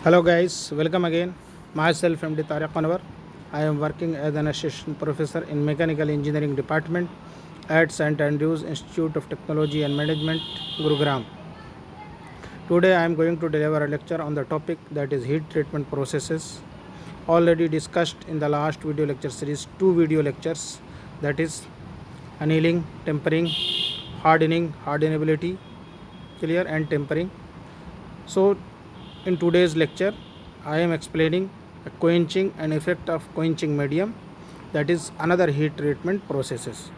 Hello guys, welcome again. Myself MD Tariq Anwar. I am working as an assistant professor in Mechanical Engineering Department at St. Andrews Institute of Technology and Management, Gurugram. Today I am going to deliver a lecture on the topic that is heat treatment processes. Already discussed in the last video lecture series, two video lectures, that is annealing, tempering, hardening, hardenability, clear, and tempering. So in today's lecture, I am explaining a quenching and effect of quenching medium, that is another heat treatment processes.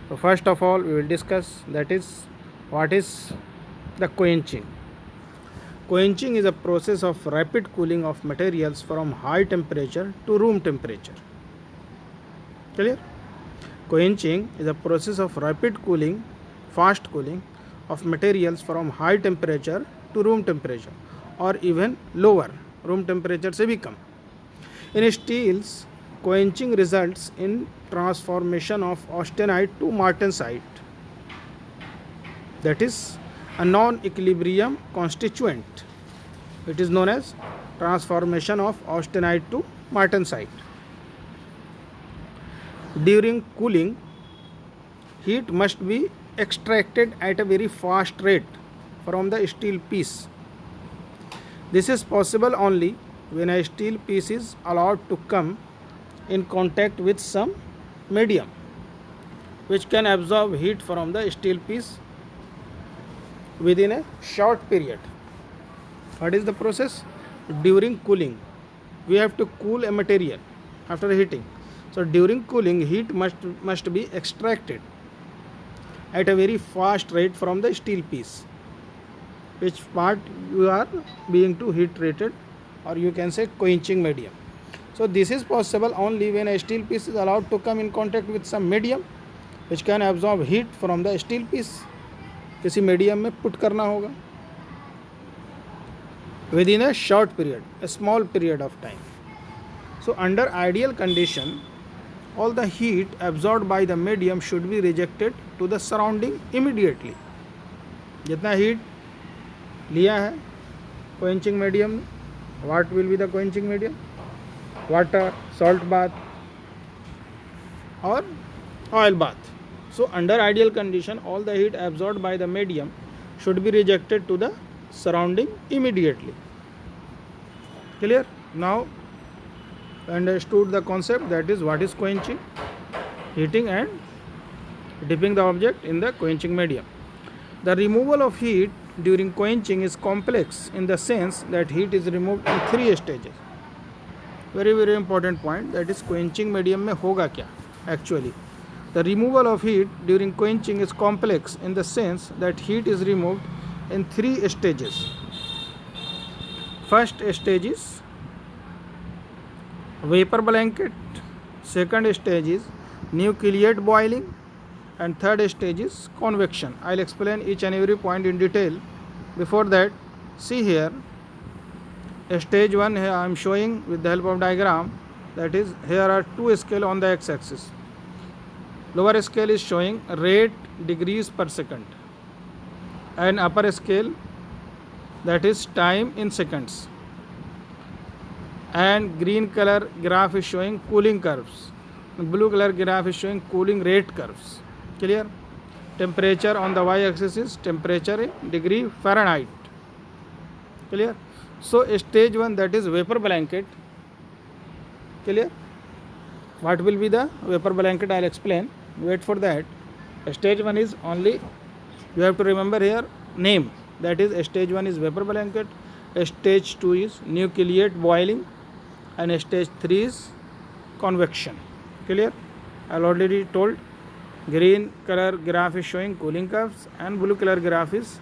So first of all, we will discuss that is what is the quenching. Quenching is a process of rapid cooling of materials from high temperature to room temperature. Clear? Quenching is a process of rapid cooling, fast cooling of materials from high temperature to room temperature or even lower, room temperature से भी कम. In steels, quenching results in transformation of austenite to martensite, that is a non-equilibrium constituent. It is known as transformation of austenite to martensite. During cooling, heat must be extracted at a very fast rate from the steel piece. This is possible only when a steel piece is allowed to come in contact with some medium which can absorb heat from the steel piece within a short period. What is the process? During cooling, we have to cool a material after heating. So during cooling, heat must be extracted at a very fast rate from the steel piece, which part you are being to heat treated, or you can say quenching medium. So this is possible only when a steel piece is allowed to come in contact with some medium which can absorb heat from the steel piece. किसी medium में put करना होगा within a short period, a small period of time. So under ideal condition, all the heat absorbed by the medium should be rejected to the surrounding immediately. जितना heat लिया है quenching medium, what will be the quenching medium? Water, salt bath or oil bath. So under ideal condition, all the heat absorbed by the medium should be rejected to the surrounding immediately. Clear? Now understood the concept, that is what is quenching, heating and dipping the object in the quenching medium. The removal of heat during quenching is complex in the sense that heat is removed in three stages. Very important point, that is quenching medium में होगा क्या actually. The removal of heat during quenching is complex in the sense that heat is removed in three stages. First stage is vapor blanket, second stage is nucleate boiling, and third stage is convection. I'll explain each and every point in detail. Before that, see here, stage 1 here I am showing with the help of diagram, that is here are two scale on the x-axis. Lower scale is showing rate degrees per second, and upper scale, that is time in seconds, and green color graph is showing cooling curves, blue color graph is showing cooling rate curves. Clear? Temperature on the y-axis is temperature in degree Fahrenheit. Clear? So stage 1, that is vapor blanket. Clear? What will be the vapor blanket? I'll explain. Wait for that. Stage 1 is only, you have to remember here name, that is stage 1 is vapor blanket, stage 2 is nucleate boiling, and stage 3 is convection. Clear? I already told. Green color graph is showing cooling curves, and blue color graph is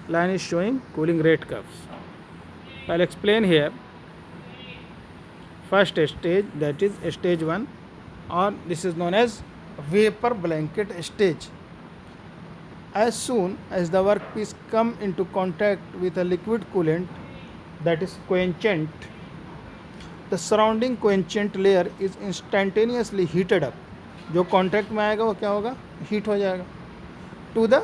line is showing cooling rate curves. I'll explain here. First stage, that is stage 1, or this is known as vapor blanket stage. As soon as the workpiece come into contact with a liquid coolant, that is quenchant, the surrounding quenchant layer is instantaneously heated up. जो contact में आएगा वो क्या होगा? Heat हो जाएगा to the,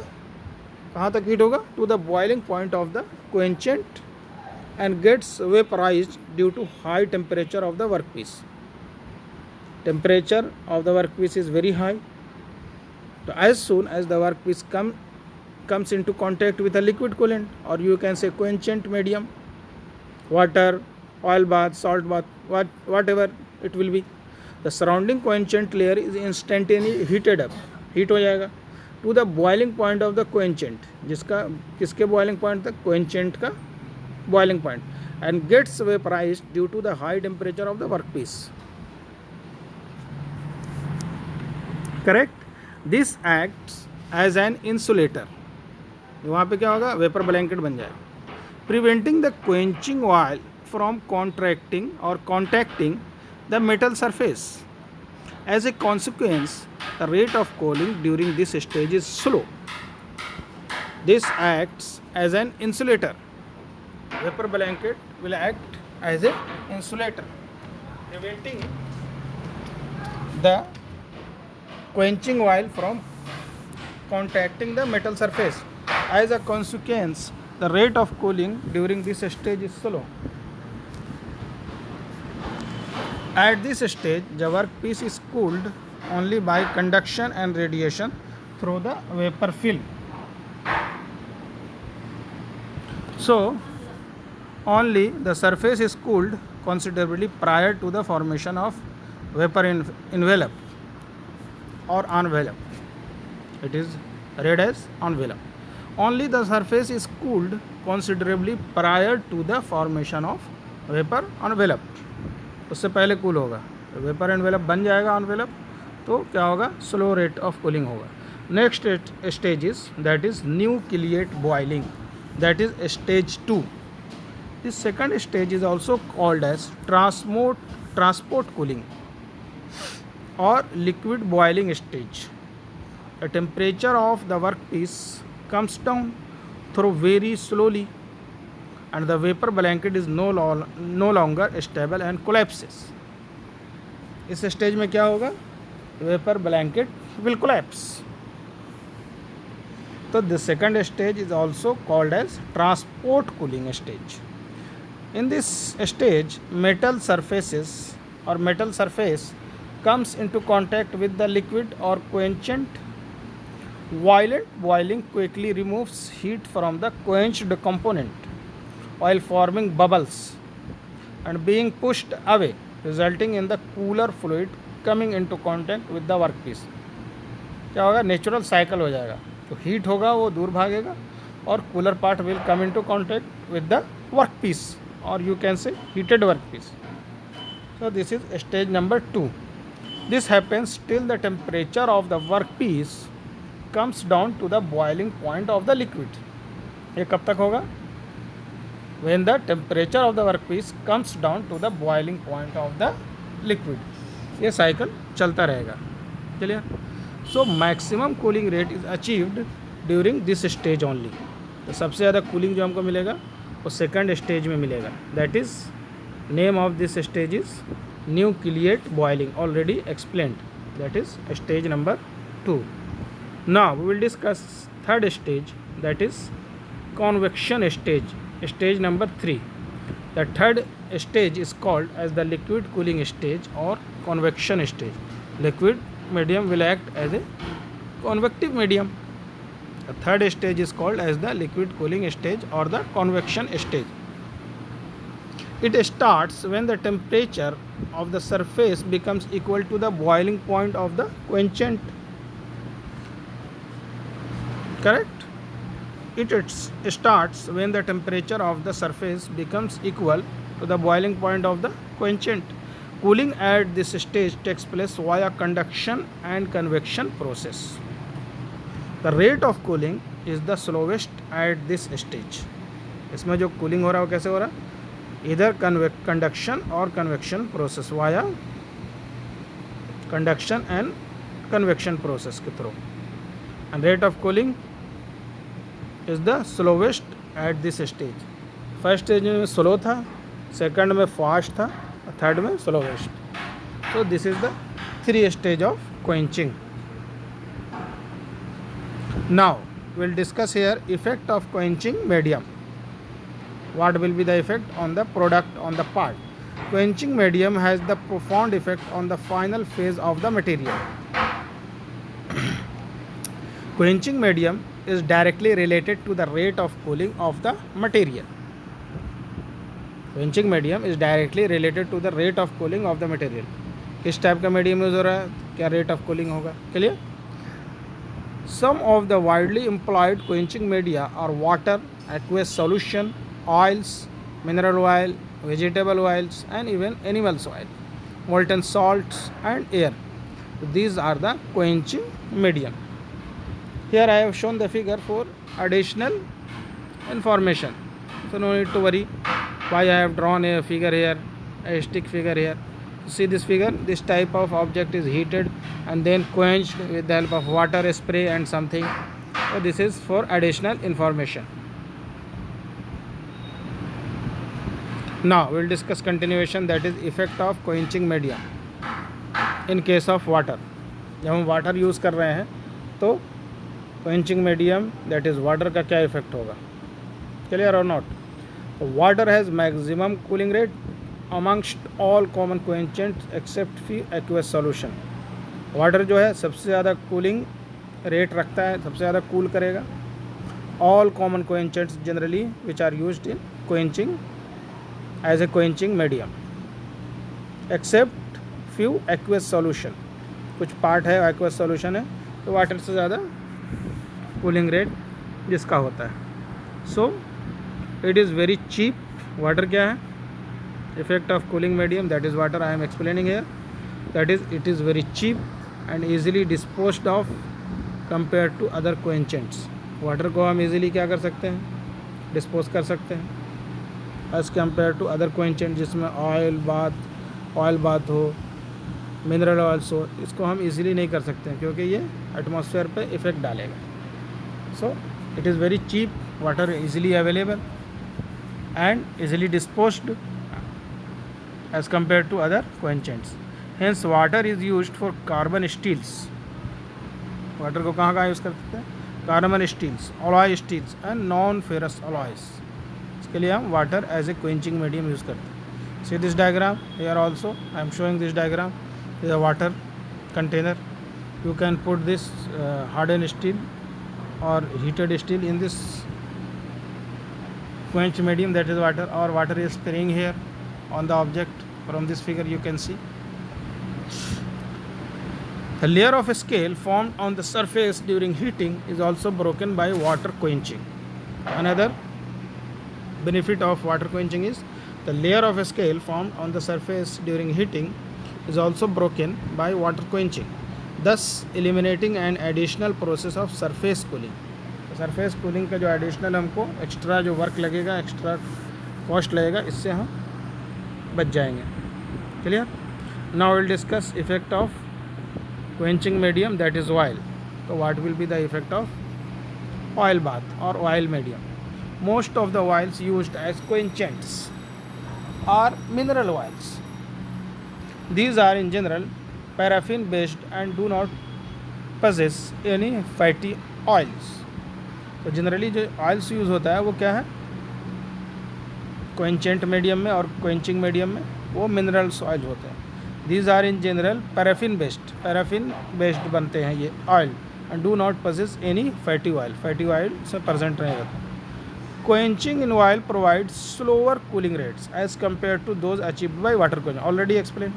कहाँ तक हीट होगा? To the boiling point of the quenchant and gets vaporized due to high temperature of the workpiece. Temperature of the workpiece is very high. So as soon as the workpiece comes into contact with a liquid coolant, or you can say quenchant medium, water, oil bath, salt bath, whatever it will be, the surrounding quenchant layer is instantaneously heated up, heat हो जाएगा to the boiling point of the quenchant, जिसका किसके boiling point तक, quenchant का boiling point, and gets vaporized due to the high temperature of the workpiece. Correct? This acts as an insulator. वहाँ पे क्या होगा, वेपर ब्लैंकेट बन जाएगा, preventing the quenching oil from contracting और contacting the metal surface. As a consequence, the rate of cooling during this stage is slow. This acts as an insulator. Vapor blanket will act as an insulator, preventing the quenching oil from contacting the metal surface. As a consequence, the rate of cooling during this stage is slow. At this stage, the workpiece is cooled only by conduction and radiation through the vapor film. So, only the surface is cooled considerably prior to the formation of vapor envelope or envelope. It is read as envelope. Only the surface is cooled considerably prior to the formation of vapor envelope. उससे पहले cool होगा, vapour envelope बन जाएगा envelope, तो क्या होगा, slow rate of cooling होगा. Next stage is that is nucleate boiling, that is stage 2. This second stage is also called as transport cooling और liquid boiling stage. The temperature of the work piece comes down through very slowly and the vapor blanket is no longer stable and collapses. इस stage में क्या होगा, vapour blanket will collapse. तो the second stage is also called as transport cooling stage. In this stage, metal surface comes into contact with the liquid or quenchant. Violent boiling quickly removes heat from the quenched component while forming bubbles and being pushed away, resulting in the cooler fluid coming into contact with the workpiece. क्या होगा, natural cycle हो जाएगा, तो heat होगा वो दूर भागेगा और cooler part will come into contact with the work piece, और you can say heated work piece. So this is stage number 2. This happens till the temperature of the workpiece comes down to the boiling point of the liquid. ये कब तक होगा, when the temperature of the workpiece comes down to the boiling point of the liquid. ये cycle चलता रहेगा. चलिए, so maximum cooling rate is achieved during this stage only. तो सबसे ज़्यादा कूलिंग जो हमको मिलेगा वो सेकंड स्टेज में मिलेगा. That is name of this stage is nucleate boiling, already explained. That is stage number 2. Now we will discuss third stage, that is convection stage, stage number 3. The third stage is called as the liquid cooling stage or convection stage. Liquid medium will act as a convective medium. The third stage is called as the liquid cooling stage or the convection stage. It starts when the temperature of the surface becomes equal to the boiling point of the quenchant. Correct? It starts when the temperature of the surface becomes equal to the boiling point of the quenchant. Cooling at this stage takes place via conduction and convection process. The rate of cooling is the slowest at this stage. इसमें जो cooling हो रहा है वो कैसे हो रहा है, इधर कंडक्शन और convection process, via conduction and convection process के through. And rate of cooling is the slowest at this stage. First stage में स्लो था, सेकंड में फास्ट था, थर्ड में slowest. So this is the 3 stage of quenching. Now we'll discuss here effect of quenching medium. what will be the effect on the product, on the part. Quenching medium has the profound effect on the final phase of the material. Quenching medium is directly related to the rate of cooling of the material. Quenching medium is directly related to the rate of cooling of the material. किस type का medium use हो रहा है, क्या rate of cooling होगा, clear. Some of the widely employed quenching media are water, aqueous solution, oils, mineral oil, vegetable oils, and even animal oil, molten salts, and air. So these are the quenching medium. Here I have shown the figure for additional information. So no need to worry why I have drawn a figure here, a stick figure here. See this figure, this type of object is heated and then quenched with the help of water spray and something. So this is for additional information. Now we will discuss continuation, that is effect of quenching medium in case of water. जब हम water use कर रहे हैं तो quenching medium, that is water का क्या effect होगा, clear or not. Water has maximum cooling rate amongst all common quenchants except few aqueous solution. Water जो है सबसे ज़्यादा कूलिंग रेट रखता है, सबसे ज़्यादा कूल करेगा all common quenchants generally which are used in quenching as a quenching medium except few aqueous solution. कुछ पार्ट है aqueous solution है तो वाटर से ज़्यादा कूलिंग रेट जिसका होता है. So it is very cheap. Water क्या है, effect of cooling medium, that is water I am explaining here, that is it is very cheap and easily disposed of compared to other quenchants. Water को हम easily क्या कर सकते हैं, dispose कर सकते हैं as compared to other quenchant जिसमें ऑयल बाथ हो, मिनरल ऑयल्स हो, इसको हम easily नहीं कर सकते हैं क्योंकि ये एटमॉस्फेयर पे इफ़ेक्ट डालेगा. So it is very cheap, water easily available and easily disposed as compared to other quenchants. Hence water is used for carbon steels. Water को कहाँ यूज़ कर सकते हैं, carbon steels, alloy steels and non ferrous alloys. इसके लिए हम water as a quenching medium use करते हैं. See this diagram here also I am showing this diagram is a water container. You can put this hardened steel or heated steel in this quench medium, that is water, or water is spraying here on the object. From this figure you can see the layer of a scale formed on the surface during heating is also broken by water quenching. Another benefit of water quenching is the layer of a scale formed on the surface during heating is also broken by water quenching, thus eliminating an additional process of surface cooling. Surface cooling का जो additional हमको extra जो work लगेगा, extra cost लगेगा, इससे हम बच जाएंगे. Clear. Now will discuss effect of quenching medium, that is oil. तो what will be the effect of oil bath और oil medium. Most of the oils used as quenchants are mineral oils. These are in general paraffin based and do not possess any fatty oils. तो generally जो oils use होता है वो क्या है, क्वेंचेंट medium में और क्वेंचिंग मीडियम में वो मिनरल्स ऑयल होते हैं. These are in general paraffin based बनते हैं ये oil and do not possess any fatty oil. Fatty oil से प्रेजेंट नहीं होता. Quenching in oil provide slower cooling rates as compare to those achieved by water quenching. Already explain.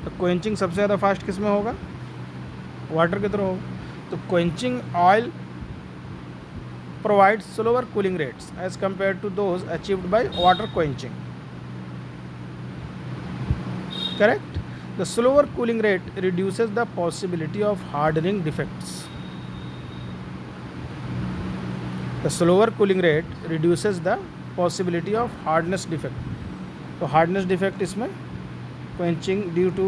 तो quenching सबसे ज़्यादा fast किस में होगा, वाटर के थ्रू होगा. तो quenching oil provides slower cooling rates as compared to those achieved by water quenching. Correct? The slower cooling rate reduces the possibility of hardening defects. The slower cooling rate reduces the possibility of hardness defect. So hardness defect इसमें quenching due to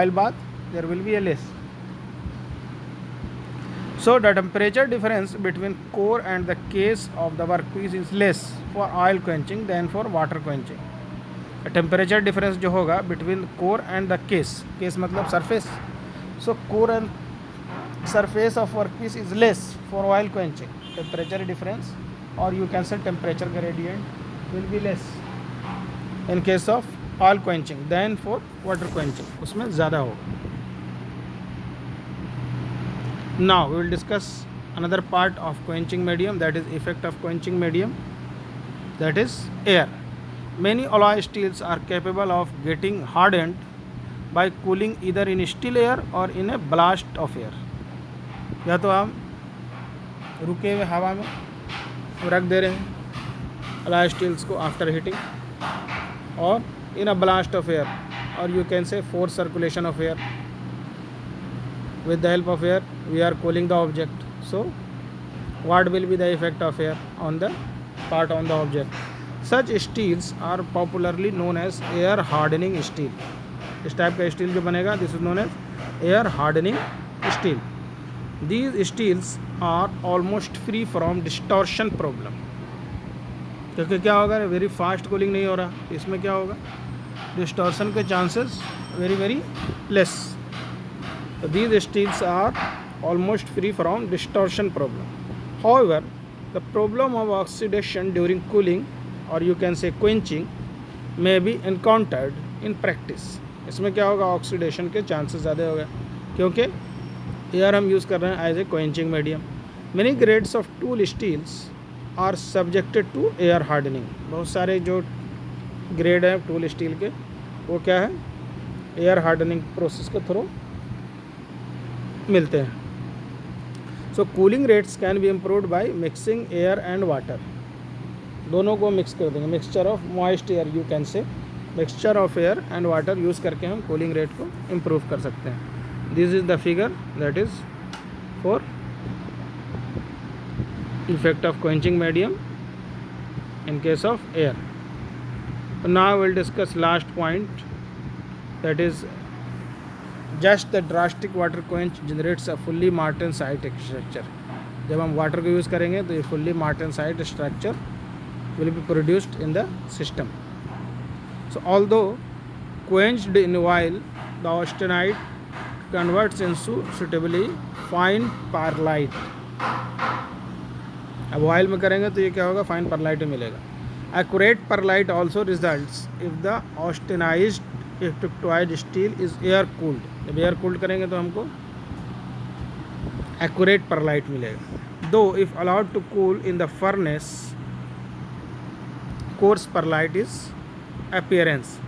oil bath there will be a less. So the temperature difference between core and the case of the workpiece is less for oil quenching than for water quenching. Temperature difference जो होगा between core and the case मतलब surface. So core and surface of workpiece is less for oil quenching. Temperature difference और you can say temperature gradient will be less in case of oil quenching than for water quenching, उसमें ज़्यादा होगा. Now we will discuss another part of quenching medium, that is effect of quenching medium, that is air. Many alloy steels are capable of getting hardened by cooling either in still air or in a blast of air. या तो हम रुके हुए हवा में रख दे रहे हैं alloy steels को आफ्टर हीटिंग, और इन अ ब्लास्ट ऑफ एयर, और यू कैन से force circulation of air. With the help of air we are cooling the object. So what will be the effect of air on the part on the object? Such steels are popularly known as air hardening steel. इस type का steel जो बनेगा, this is known as air hardening steel. These steels are almost free from distortion problem. क्योंकि क्या होगा, very fast cooling नहीं हो रहा, इसमें क्या होगा, डिस्टॉर्शन के chances very very less. These steels are almost free from distortion problem. However, the problem of oxidation during cooling, or you can say quenching, may be encountered in practice. इसमें क्या होगा, ऑक्सीडेशन के chances ज़्यादा हो गए क्योंकि air हम use कर रहे हैं as a quenching medium. Many grades of tool steels are subjected to air hardening. बहुत सारे जो ग्रेड हैं टूल स्टील के, वो क्या है, एयर हार्डनिंग प्रोसेस के थ्रू मिलते हैं. So cooling rates can be improved by mixing air and water. दोनों को मिक्स कर देंगे, mixture of moist air, you can say mixture of air and water use करके हम कूलिंग रेट को इम्प्रूव कर सकते हैं. This is the figure that is for effect of quenching medium in case of air. Now we'll discuss last point, that is just the drastic water quench generates a fully martensite structure. जब हम water को use करेंगे तो ये fully martensite structure will be produced in the system. So although quenched in oil, the austenite converts into suitably fine perlite. अब oil में करेंगे तो ये क्या होगा, फाइन परलाइट मिलेगा. Accurate pearlite also results if the austenitized electrode steel is air cooled. जब air cooled करेंगे तो हमको एक्यूरेट परलाइट मिलेगा. Though if allowed to cool in the furnace, coarse pearlite is appearance.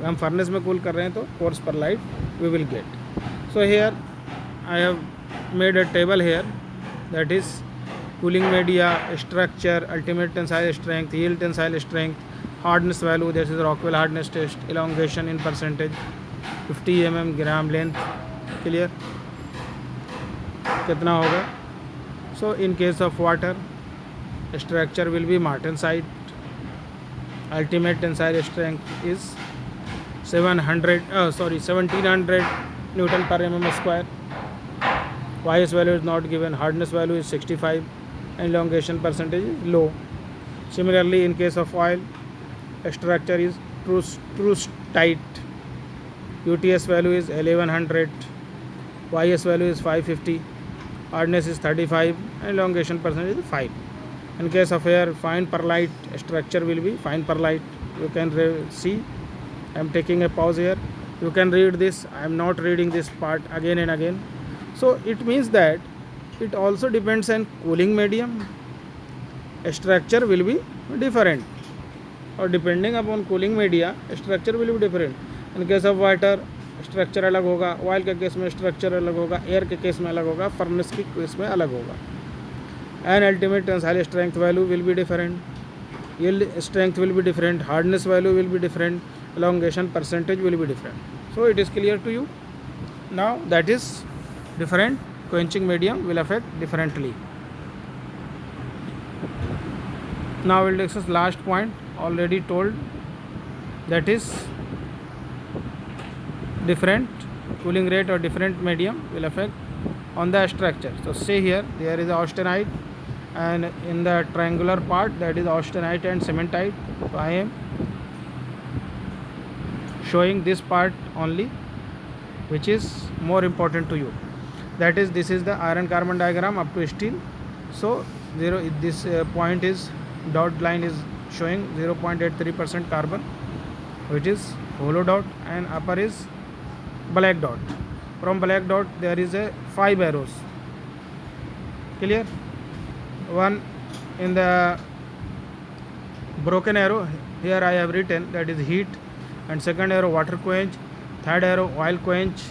हम फर्नेस में cool कर रहे हैं तो coarse pearlite we will get. So here I have made a table here, that is cooling media, structure, ultimate tensile strength, yield tensile strength, hardness value, this is Rockwell hardness test, elongation in percentage, 50 mm gram length, clear कितना होगा. So in case of water, structure will be martensite, ultimate tensile strength is 1700 Newton per mm square. YS value is not given, hardness value is 65, and elongation percentage is low. Similarly, in case of oil, structure is true tight, UTS value is 1100, YS value is 550, hardness is 35, and elongation percentage is 5. In case of air, fine perlite structure will be fine perlite. You can see, I am taking a pause here, you can read this, I am not reading this part again and again. So it means that it also depends on cooling medium, structure will be different, or depending upon cooling media structure will be different. In case of water structure अलग होगा, oil के case में structure अलग होगा, air के case में अलग होगा, furnace के केस में अलग होगा. And ultimate tensile strength value will be different, yield strength will be different, hardness value will be different, elongation percentage will be different. So it is clear to you now, that is different quenching medium will affect differently. Now we'll discuss last point, already told, that is different cooling rate or different medium will affect on the structure. So say here there is austenite, and in the triangular part that is austenite and cementite. So I am showing this part only, which is more important to you. That is, this is the iron carbon diagram up to steel. So this point is, dot line is showing 0.83% carbon, which is hollow dot, and upper is black dot. From black dot there is a 5 arrows. Clear? One in the broken arrow, here I have written that is heat, and second arrow water quench, third arrow oil quench,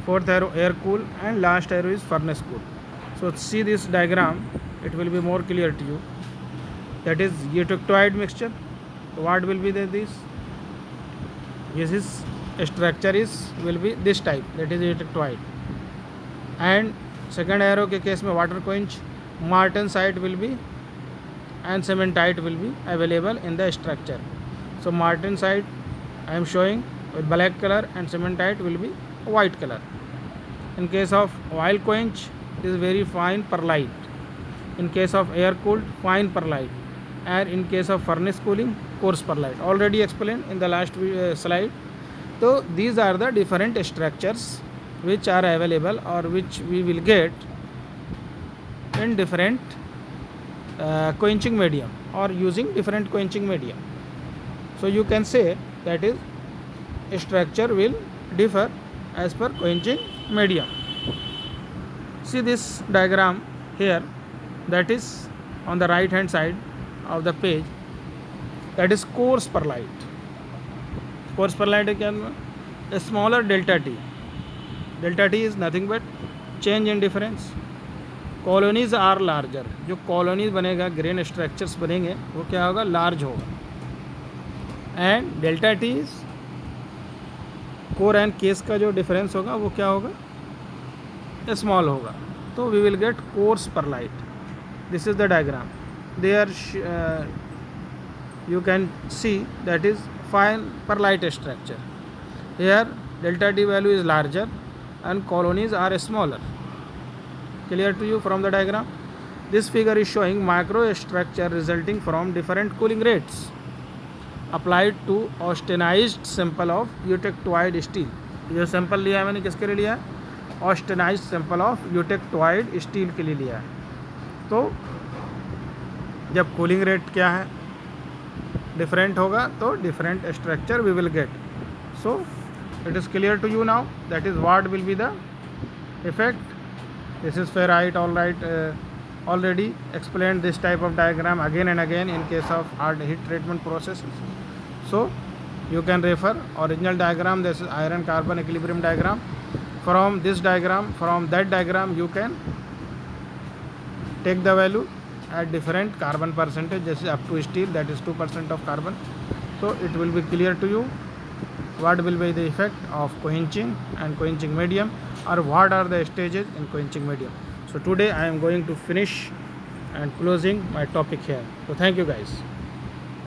fourth arrow air cool, and last arrow is furnace cool. So see this diagram, it will be more clear to you. That is eutectoid mixture. So what will be this? This is structure is will be this type, that is eutectoid. And second arrow के case में water quench, martensite will be and cementite will be available in the structure. So martensite I am showing with black color and cementite will be white color. In case of oil quench, it is very fine perlite. In case of air cooled, fine perlite. And in case of furnace cooling, coarse perlite. Already explained in the last slide. So these are the different structures which are available or which we will get in different quenching medium or using different quenching medium. So you can say that is structure will differ as per quenching medium. See this diagram here, that is on the right hand side of the page, that is coarse perlite. Coarse perlite is क्या? A smaller delta T. Delta T is nothing but change in difference. Colonies are larger. जो colonies बनेगा, grain structures बनेंगे, वो क्या होगा? Large होगा. And delta T core and case का जो डिफरेंस होगा वो क्या होगा? स्मॉल होगा. तो we will get coarse pearlite. This is the diagram. There you can see that is fine perlite structure. Here delta T value is larger and colonies are smaller. Clear to you from the diagram? This figure is showing microstructure resulting from different cooling rates applied to austenized sample of eutectoid steel. जो sample लिया है मैंने किसके लिए लिया है? ऑस्टेनाइज्ड sample of eutectoid steel के लिए लिया है. तो जब कूलिंग रेट क्या है, डिफरेंट होगा, तो different structure we will get. So it is clear to you now that is what will be the effect. This is ferrite. All right, already explained this type of diagram again and again in case of hard heat treatment processes. So you can refer original diagram. This is iron carbon equilibrium diagram. From this diagram, from that diagram, you can take the value at different carbon percentage. This is up to steel, that is 2% of carbon. So it will be clear to you what will be the effect of quenching and quenching medium, or what are the stages in quenching medium. So today I am going to finish and closing my topic here. So thank you guys.